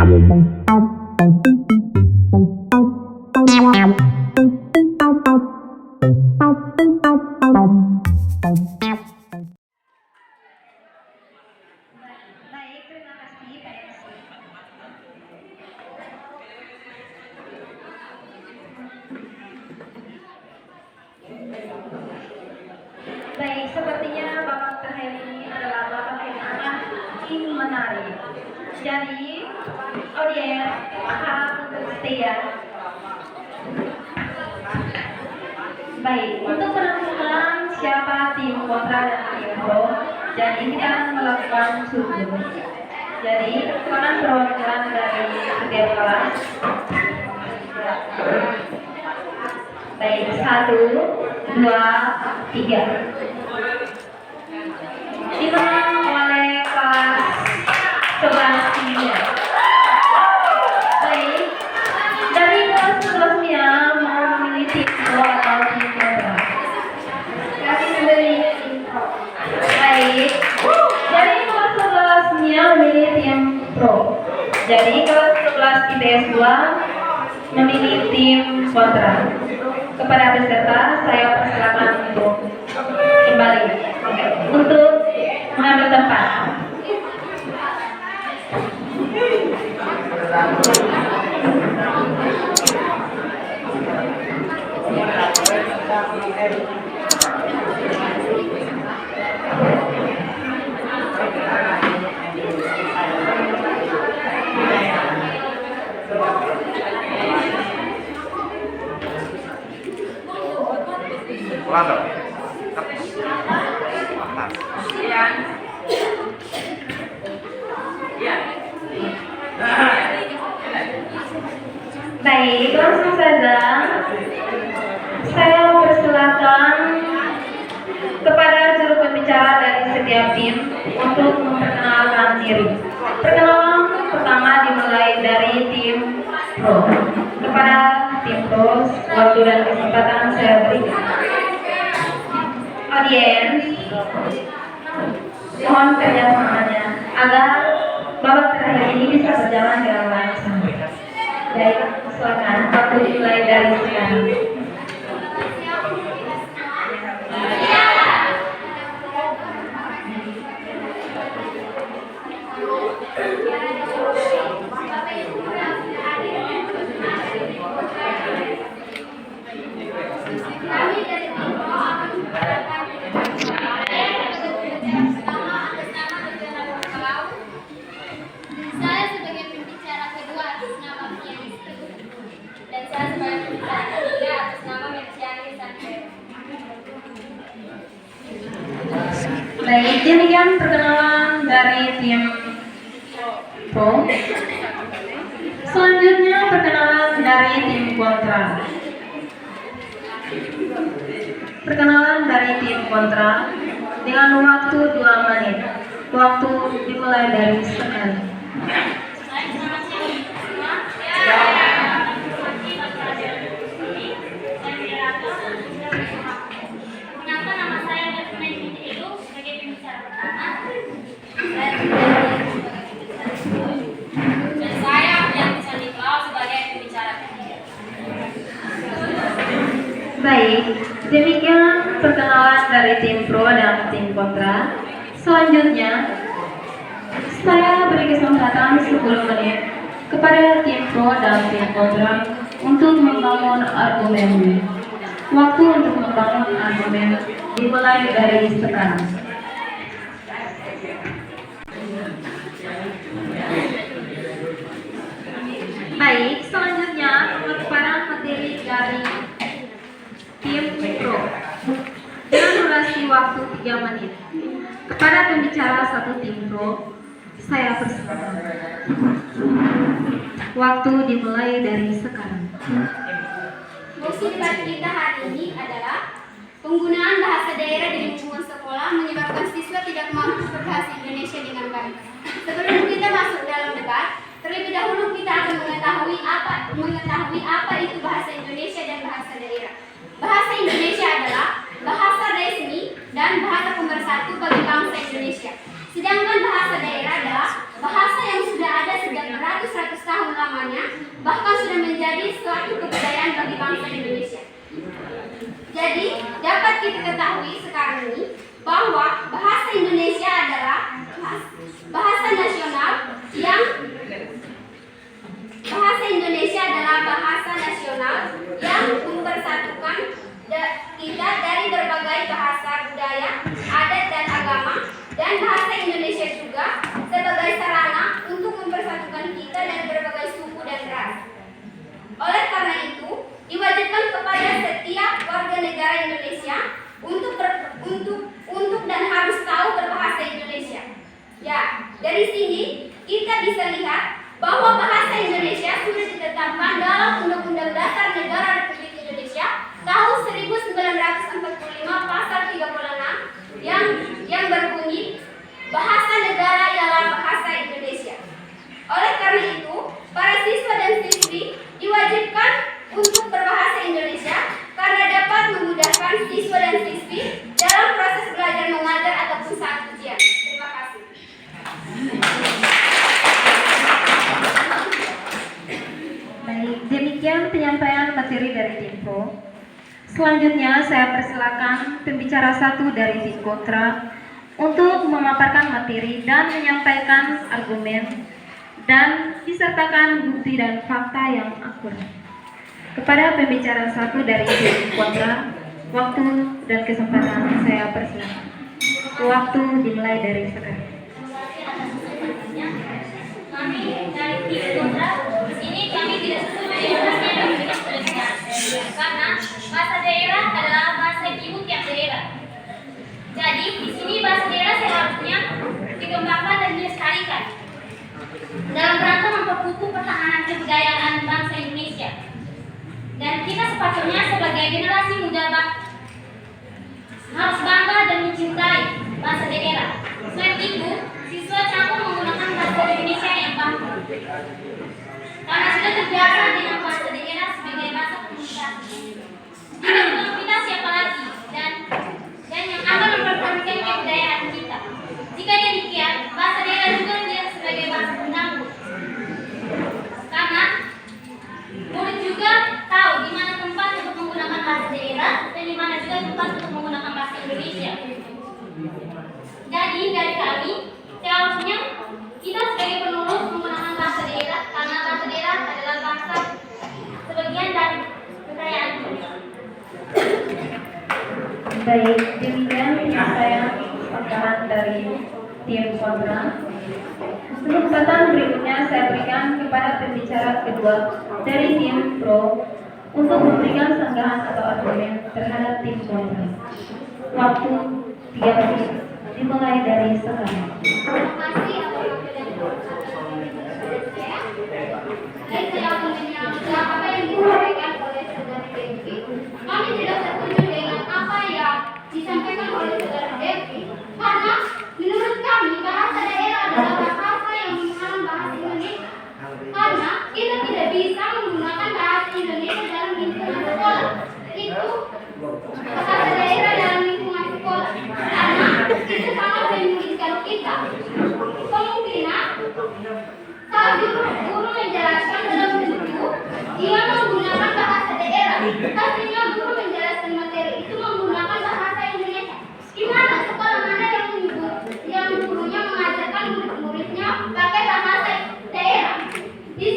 terima kasih Pak MC. Baik, sepertinya Bapak terakhir ini adalah Bapak yang akan ingin menarik. Jadi, audiens harap untuk setia. Baik, untuk menentukan siapa tim kontra dan tim pro, jadi kita akan melakukan survei. Jadi, peran perwakilan dari setiap kelas. Baik, 1, 2, 3. Dimenang oleh kelas 11 Kimia. Baik, dari kelas 11 Kimia mau memilih tim pro atau tim kontra? Kami memilih tim pro. Baik, dari kelas 11 Kimia memilih tim pro. Jadi kelas 11 IPS 2 memilih tim kontra. Kepada peserta saya persilakan untuk kembali untuk mengambil tempat. Baik, langsung saja saya persilakan kepada juru pembicara dari setiap tim untuk memperkenalkan diri. Perkenalan pertama dimulai dari tim pro. Kepada tim pro, waktu dan kesempatan saya berikan. Audiens, mohon kerjasamanya agar babak terakhir ini bisa berjalan dengan lancar. Baik, silakan waktu dimulai dari sekarang. Baik, demikian perkenalan dari tim pro. Selanjutnya perkenalan dari tim kontra. Perkenalan dari tim kontra dengan waktu 2 menit. Waktu dimulai dari sekarang. Baik, demikian perkenalan dari tim pro dan tim kontra. Selanjutnya, saya beri kesempatan 10 menit kepada tim pro dan tim kontra untuk membangun argumen. Waktu untuk membangun argumen dimulai dari sekarang. Baik, selanjutnya pemaparan materi dari tim pro dengan durasi waktu 3 menit. Kepada pembicara satu tim pro, saya persilakan. Waktu dimulai dari sekarang. Fokus debat kita hari ini adalah penggunaan bahasa daerah di lingkungan sekolah menyebabkan siswa tidak mampu berbahasa Indonesia dengan baik. Sebelum kita masuk dalam debat, terlebih dahulu kita akan mengetahui apa itu bahasa Indonesia dan bahasa daerah. Bahasa Indonesia adalah bahasa resmi dan bahasa pemersatu bagi bangsa Indonesia. Sedangkan bahasa daerah adalah bahasa yang sudah ada sejak beratus-ratus menjadi suatu kebudayaan bagi bangsa Indonesia. Jadi, dapat kita ketahui sekarang ini bahwa bahasa Indonesia adalah bahasa nasional yang mempersatukan kita dari berbagai bahasa, budaya, adat dan agama, dan bahasa Indonesia juga sebagai sarana untuk mempersatukan kita dari berbagai suku dan ras. Oleh karena itu, diwajibkan kepada setiap warga negara Indonesia untuk dan harus tahu berbahasa Indonesia. Ya, dari sini kita bisa lihat bahwa bahasa Indonesia sudah ditetapkan dalam Undang-Undang Dasar Negara Republik Indonesia tahun 1945 pasal 36 yang berbunyi bahasa negara ialah bahasa Indonesia. Oleh karena itu, para siswa dan siswi diwajibkan untuk berbahasa Indonesia karena dapat memudahkan siswa dan siswi dalam proses belajar mengajar ataupun saat ujian. Terima kasih. Baik, demikian penyampaian materi dari Dinpro. Selanjutnya saya persilakan pembicara satu dari Dinkontra untuk memaparkan materi dan menyampaikan argumen dan disertakan bukti dan fakta yang akurat. Kepada pembicara satu dari Dinkontra, waktu dan kesempatan saya persilakan. Waktu dimulai dari sekarang. Kami dari tim kontra di sini kami tidak setuju dengan yang diberikan oleh karena bahasa daerah adalah bahasa ibu tiap daerah. Jadi di sini bahasa daerah seharusnya dikembangkan dan dilestarikan dalam rangka memperkukuh pertahanan kebudayaan bangsa Indonesia. Dan kita sepatutnya sebagai generasi muda harus bangga dan mencintai bahasa daerah. Selain itu, siswa cakup menggunakan bahasa Indonesia yang baku karena sudah terbiasa dengan bahasa daerah sebagai bahasa komunikasi. Jika belum kita siapa lagi dan yang akan mempertahankan kebudayaan kita. Jika demikian, bahasa daerah juga dilihat sebagai bahasa penangguh. Karena murid juga tahu di mana tempat untuk menggunakan bahasa daerah dan di mana juga tempat untuk menggunakan bahasa Indonesia. Jadi dari kami seharusnya kita sebagai penulis menggunakan bahasa daerah karena bahasa daerah adalah bahasa sebagian dari kekayaan kita. Baik, demikian penyampaian paparan dari tim kontra. Untuk kesempatan berikutnya saya berikan kepada pembicara kedua dari tim pro untuk memberikan sanggahan atau argumen terhadap tim kontra. Waktu 3 menit dimulai dari sekarang. Terima kasih atas waktu dan saya. Dan saya akan menyangka apa yang disampaikan oleh saudara Devi. Kami tidak setuju dengan apa yang disampaikan oleh saudara Devi karena menurut kami bahasa daerah adalah bahasa yang menggunakan bahasa Indonesia. Karena kita tidak bisa menggunakan bahasa Indonesia dalam lingkungan sekolah. Itu bahasa daerah dalam lingkungan sekolah. Karena itu sangat menyulitkan kita. Kemungkinan saat guru menjelaskan dalam buku, dia menggunakan bahasa daerah. Pastinya guru menjelaskan materi itu menggunakan bahasa Indonesia. Di mana sekolah mana yang gurunya mengajarkan murid-muridnya pakai bahasa daerah? Di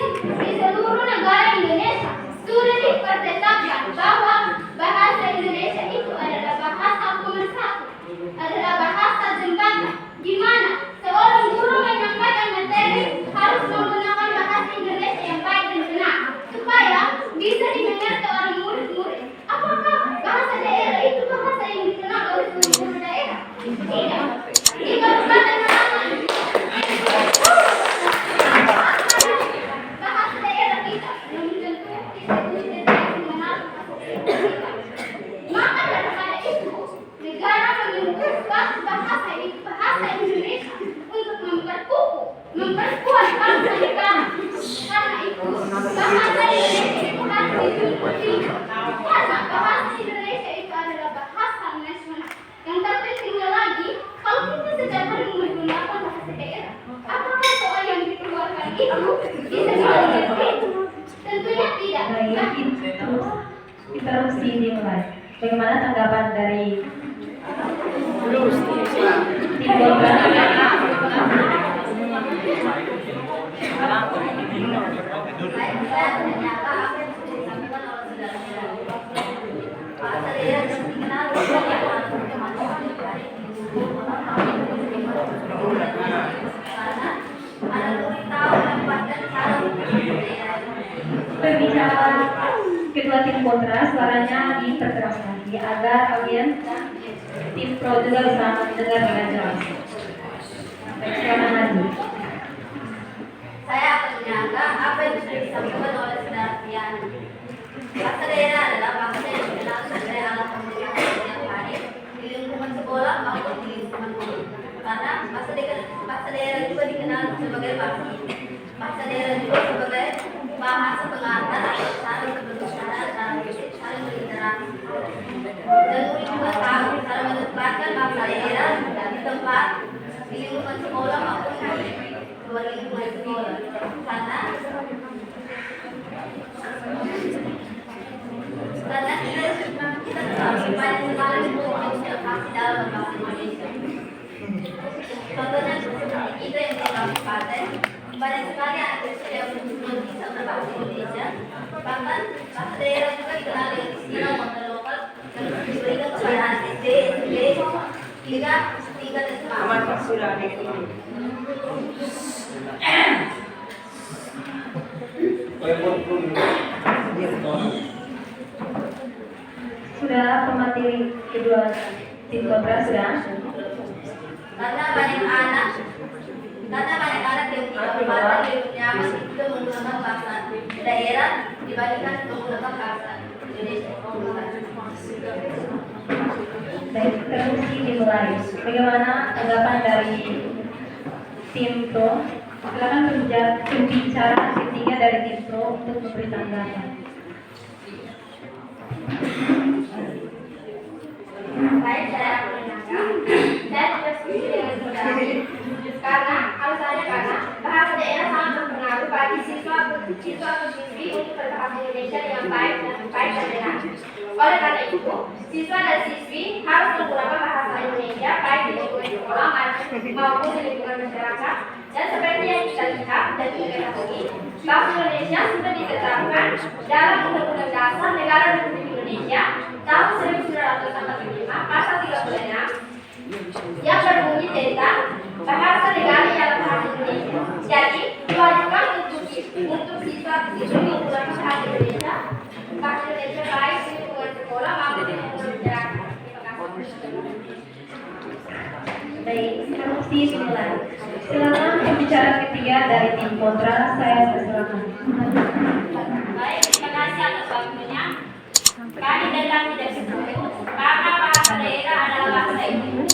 seluruh negara Indonesia sudah dipertetapkan bahwa bahasa Indonesia itu adalah bahasa pemersatu, adalah bahasa jembatan, di mana seorang guru menyampaikan materi harus menggunakan bahasa Indonesia yang baik dan benar supaya bisa dimengerti oleh murid-murid. Apakah bahasa daerah itu bahasa yang dikenal oleh seluruh guru daerah? Tidak. Di Kabupaten Malang, bahasa daerah kita belum tentu tidak mengenal maka daripada itu negara menyebutkan bahasa Indonesia untuk memperkuat bangsa negara. Karena itu bahasa Indonesia itu harus diikuti karena bahasa Indonesia itu adalah bahasa nasional. Yang terpentingnya lagi, kalau kita setiap hari menggunakan bahasa daerah, apakah soal yang dikeluarkan itu bisa dimengerti? Tentunya tidak. Interupsi dimulai. Bagaimana tanggapan dari tim kontra? Baik, saya ternyata apa yang sudah disampaikan oleh saudara-saudara. Pak Sadera dikenal sebagai orang berkemanusiaan yang baik. Karena ada berita menempatkan cara Berbicara kedua tim kontra, suaranya diperkeras lagi agar audiens dan tim pro juga bisa mendengar dengan jelas. Baik, silakan maju. Saya akan menyanggah apa yang sudah disampaikan oleh saudara Pian. Pak Sadera adalah bangsa yang dikenal sebagai alat komunikasi yang baik di lingkungan sekolah maupun di lingkungan umum. Karena Pak Sadera juga dikenal sebagai Pak Sadera juga sebagai bahasa pengantar atau saling berbicara, saling berinteraksi. Dan murid juga tahu cara menempatkan Pak Sadera di tempat di lingkungan sekolah maupun di luar lingkungan sekolah. Karena kita terlalu banyak sekali untuk menginspirasi dalam berbahasa Indonesia. Contohnya seperti kita yang di kabupaten, banyak sekali anak kecil yang belum bisa berbahasa Indonesia. Bahkan bahasa daerah juga dikenal dengan istilah motor lokal yang diberikan kepada anak SD, SMP, hingga tingkat SMA. Sudah pemateri kedua tim kontra sudah. Karena banyak anak yang tidak berbakat lebih nyaman itu menggunakan bahasa daerah dibandingkan menggunakan bahasa Indonesia. Baik, terus dimulai. Bagaimana tanggapan dari tim pro? Silakan berbicara intinya dari tim pro untuk memberi tanggapan. Baik, saya akan menangkap. Saya tidak setuju dengan saudara karena bahasa daerah sangat berpengaruh bagi siswa atau siswi untuk berbahasa Indonesia dengan baik dan benar. Oleh karena itu, siswa dan siswi harus menggunakan bahasa Indonesia baik di lingkungan sekolah maupun di lingkungan masyarakat. Dan seperti yang kita lihat dan juga ketahui, bahasa Indonesia sudah ditetapkan dalam Undang-Undang Dasar Negara Republik Indonesia tahun 1945 pasal 36 yang berbunyi tentang bahasa negara ialah bahasa Indonesia. Jadi diwajibkan untuk siswa-siswi menggunakan bahasa Indonesia baik di lingkungan sekolah maupun di lingkungan masyarakat. Terima kasih. Baik, instruksi dimulai. Silakan pembicara ketiga dari tim kontra, saya persilakan. Baik, terima kasih atas waktunya. Kami datang tidak setuju karena bahasa daerah adalah bahasa ibu.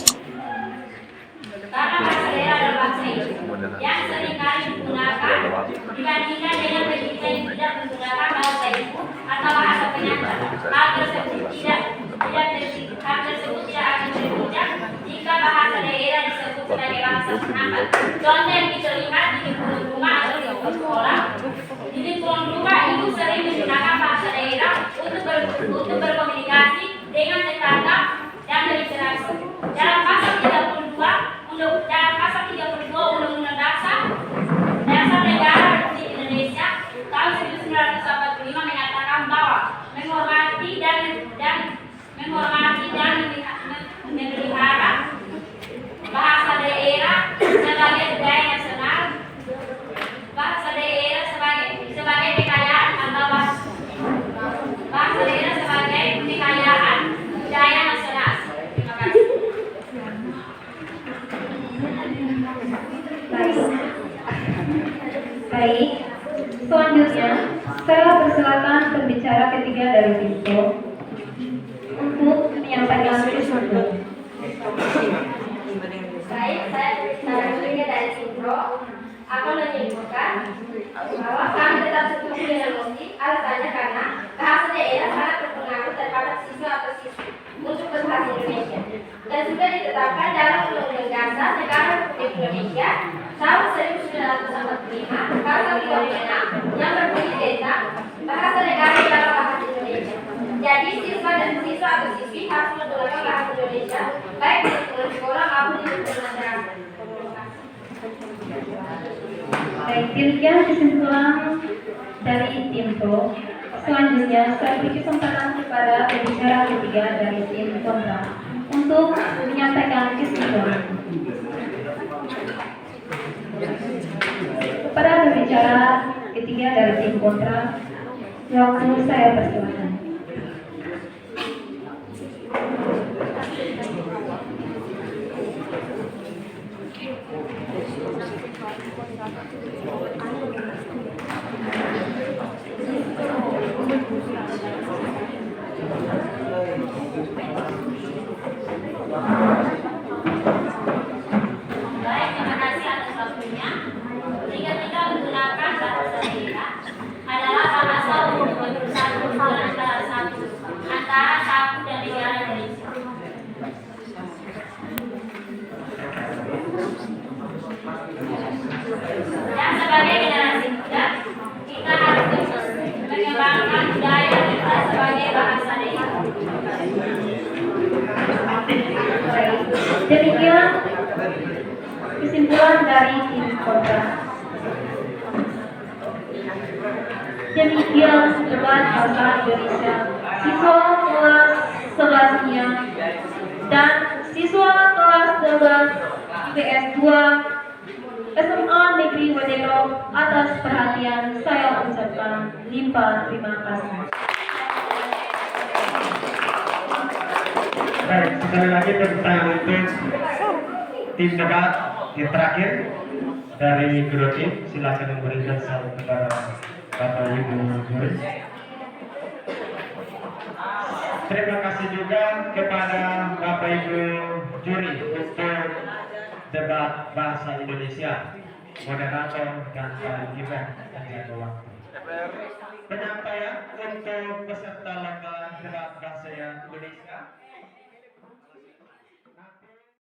Karena bahasa daerah adalah bahasa ibu yang seringkali digunakan dibandingkan dengan pendidikan yang tidak menggunakan bahasa ibu atau bahasa penyangga. Hal tersebut tidak akan terwujud jika bahasa daerah disebut sebagai bahasa penambah. Contoh yang kita lihat di lingkungan rumah atau di lingkungan sekolah. Di lingkungan rumah ibu sering menggunakan bahasa daerah untuk berkomunikasi dengan tetangga dan berinteraksi. Dalam pasal 32 Undang-Undang Dasar Negara Republik Indonesia tahun 1945 menyatakan bahwa menghormati dan memelihara bahasa daerah sebagai budaya nasional, bahasa daerah sebagai kekayaan atau bahasa daerah sebagai kekayaan budaya nasional. Terima kasih. Baik. Selanjutnya, saya persilakan pembicara ketiga dari tim pro untuk menyampaikan sesuatu. Baik, saya ketiga dari Simpro akan menyimpulkan bahwa kami tetap setuju dengan motif. Alasannya karena bahasa daerah sangat berpengaruh terhadap siswa atau siswi untuk berbahasa Indonesia dan sudah ditetapkan dalam Undang-Undang Dasar Negara Republik Indonesia tahun 1945 pasal 36 yang berbunyi tentang bahasa negara ialah bahasa Indonesia. Jadi siswa dan siswa atau siswi harus menggunakan bahasa Indonesia baik di lingkungan sekolah maupun di lingkungan masyarakat. Baik, demikian kesimpulan dari tim Pro. Selanjutnya saya beri kesempatan kepada pembicara ketiga dari tim kontra untuk menyampaikan kesimpulan. Kepada pembicara ketiga dari tim kontra, waktu saya persilakan. Baik, terima kasih atas waktunya. Tiga-tiga menggunakan bahasa daerah adalah bahasa untuk bersatu dalam bahasa antara satu dan negara Indonesia. Dan sebagai generasi muda, kita harus terus mengembangkan budaya kita sebagai bahasa daerah. Baik, demikian kesimpulan dari tim kontra. Demikian debat bahasa Indonesia siswa kelas 11-nya dan siswa kelas 11 IPS 2 SMA Negeri Wedero atas perhatian saya ucapkan limpah terima kasih. Baik, sekali lagi tepuk tangan untuk tim debat yang terakhir dari kedua tim. Silakan memberikan salam kepada Bapak Ibu juri. Terima kasih juga kepada Bapak Ibu juri untuk debat bahasa Indonesia, moderator dan paling event yang jaga waktu. Penyampaian untuk peserta lomba debat bahasa Indonesia.